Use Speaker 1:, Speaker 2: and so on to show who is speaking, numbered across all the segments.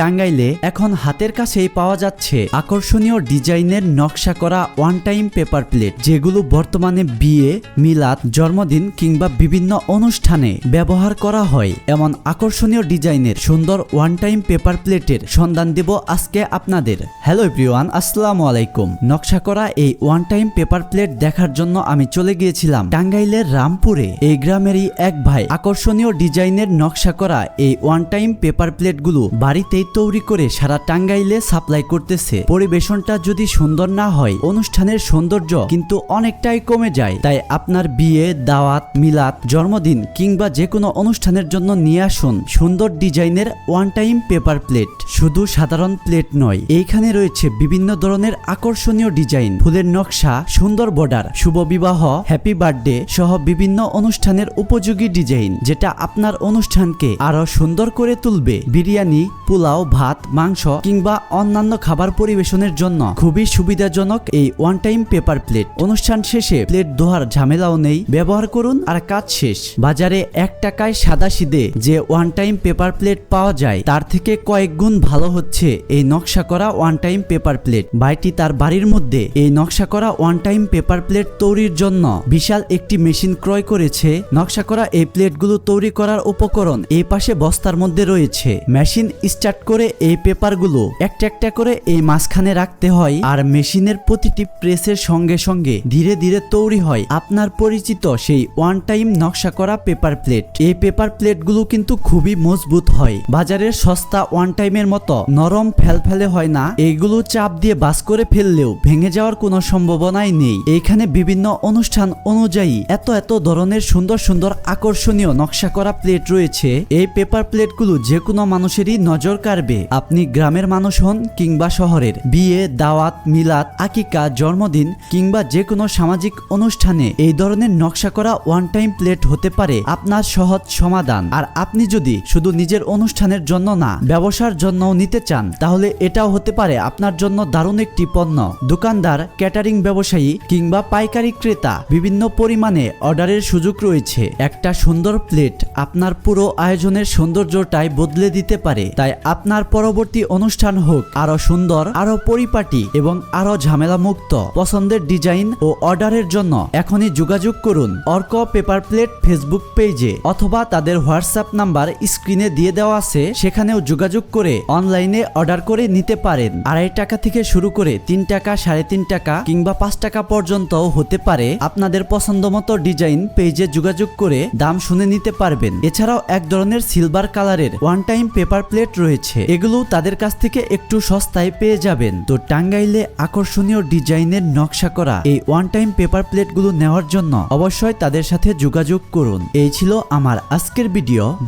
Speaker 1: টাঙ্গাইলে এখন হাতের কাছেই পাওয়া যাচ্ছে আকর্ষণীয় ডিজাইনের নকশা করা ওয়ান টাইম পেপার প্লেট, যেগুলো বর্তমানে বিয়ে, মিলাদ, জন্মদিন কিংবা বিভিন্ন অনুষ্ঠানে ব্যবহার করা হয়। এমন আকর্ষণীয় ডিজাইনের সুন্দর ওয়ান টাইম পেপার প্লেটের সন্ধান দেব আজকে আপনাদের। হ্যালো এভরিওয়ান, আসসালামু আলাইকুম। নকশা করা এই ওয়ান টাইম পেপার প্লেট দেখার জন্য আমি চলে গিয়েছিলাম টাঙ্গাইলের রামপুরে। এই গ্রামেরই এক ভাই আকর্ষণীয় ডিজাইনের নকশা করা এই ওয়ান টাইম পেপার প্লেটগুলো বাড়িতেই তৈরি করে সারা টাঙ্গাইলে সাপ্লাই করতেছে। পরিবেশনটা যদি সুন্দর না হয়, অনুষ্ঠানের সৌন্দর্য কিন্তু অনেকটাই কমে যায়। তাই আপনার বিয়ে, দাওয়াত, মিলাদ, জন্মদিন কিংবা যে কোনো অনুষ্ঠানের জন্য নিয়ে আসুন সুন্দর ডিজাইনের ওয়ান টাইম পেপার প্লেট। শুধু সাধারণ প্লেট নয়, এইখানে রয়েছে বিভিন্ন ধরনের আকর্ষণীয় ডিজাইন, ফুলের নকশা, সুন্দর বর্ডার, শুভ বিবাহ, হ্যাপি বার্থডে সহ বিভিন্ন অনুষ্ঠানের উপযোগী ডিজাইন, যেটা আপনার অনুষ্ঠানকে আরো সুন্দর করে তুলবে। বিরিয়ানি, পোলাও, ভাত, মাংস কিংবা অন্যান্য খাবার পরিবেশনের জন্য খুবই সুবিধাজনক এই ওয়ান টাইম পেপার প্লেট। অনুষ্ঠান শেষে প্লেট ধোয়ার ঝামেলাও নেই, ব্যবহার করুন আর কাজ শেষ। বাজারে 1 টাকায় সাদাসিধে যে ওয়ান টাইম পেপার প্লেট পাওয়া যায়, তার থেকে কয়েক গুণ ভালো হচ্ছে এই নকশা করা ওয়ান টাইম পেপার প্লেট। ভাইটি তার বাড়ির মধ্যে এই নকশা করা ওয়ান টাইম পেপার প্লেট তৈরির জন্য বিশাল একটি মেশিন ক্রয় করেছে। নকশা করা এই প্লেটগুলো তৈরি করার উপকরণ এই পাশে বস্তার মধ্যে রয়েছে। মেশিন স্টার্ট করে এই পেপারগুলো একটা একটা করে এই মাঝখানে রাখতে হয়, আর মেশিনের প্রতিটি প্রেসের সঙ্গে সঙ্গে ধীরে ধীরে তৈরি হয় আপনার পরিচিত সেই ওয়ান টাইম নকশা করা পেপার প্লেট। এই পেপার প্লেটগুলো কিন্তু খুবই মজবুত হয়, বাজারের সস্তা ওয়ান টাইমের মতো নরম ফেলফেলে হয় না। এইগুলো চাপ দিয়ে বাস করে ফেললেও ভেঙে যাওয়ার কোনো সম্ভাবনাই নেই। এইখানে বিভিন্ন অনুষ্ঠান অনুযায়ী এত এত ধরনের সুন্দর সুন্দর আকর্ষণীয় নকশা করা প্লেট রয়েছে। এই পেপার প্লেটগুলো যে কোনো মানুষেরই নজর কাড়বে। আপনি গ্রামের মানুষ হন কিংবা শহরের, বিয়ে, দাওয়াত, মিলাদ, আকিকা, জন্মদিন কিংবা যে কোনো সামাজিক অনুষ্ঠানে এই ধরনের নকশা করা ওয়ান টাইম প্লেট হতে পারে আপনার সহজ সমাধান। আর আপনি যদি শুধু নিজের অনুষ্ঠানের জন্য না, ব্যবসার জন্যও নিতে চান, তাহলে এটাও হতে পারে আপনার জন্য দারুণ একটি পণ্য। দোকানদার, ক্যাটারিং ব্যবসায়ী কিংবা পাইকারি ক্রেতা, বিভিন্ন পরিমাণে অর্ডারের সুযোগ রয়েছে। একটা সুন্দর প্লেট আপনার পুরো আয়োজনের সৌন্দর্যটাই বদলে দিতে পারে। তাই আপনার পরবর্তী অনুষ্ঠান হোক আরো সুন্দর, আরো পরিপাটি এবং আরো ঝামেলা মুক্ত। পছন্দের ডিজাইন ও অর্ডারের জন্য এখনই যোগাযোগ করুন অর্ক পেপার প্লেট ফেসবুক পেজে, অথবা তাদের হোয়াটসঅ্যাপ নাম্বার স্ক্রিনে দিয়ে দেওয়া আছে, সেখানেও যোগাযোগ করে অনলাইনে অর্ডার করে নিতে পারেন। 2.5 টাকা থেকে শুরু করে 3 টাকা, 3.5 টাকা কিংবা 5 টাকা পর্যন্ত হতে পারে। আপনাদের পছন্দ মতো ডিজাইন পেজে যোগাযোগ করে দাম শুনে নিতে পারবেন। এছাড়াও এক ধরনের সিলভার কালারের ওয়ান টাইম পেপার প্লেট রয়েছে, এগুলো তাদের কাছ থেকে একটু সস্তায় পেয়ে যাবেন। তো টাঙ্গাইলে আকর্ষণীয় ডিজাইনের নকশা করা এই ওয়ান টাইম পেপার প্লেটগুলো নেওয়ার জন্য অবশ্যই তাদের সাথে যোগাযোগ করুন। এই ছিল আমার আজকের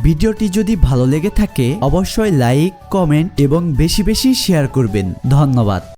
Speaker 1: ভিডিওটি যদি ভালো লেগে থাকে অবশ্যই লাইক, কমেন্ট এবং বেশি বেশি শেয়ার করবেন। ধন্যবাদ।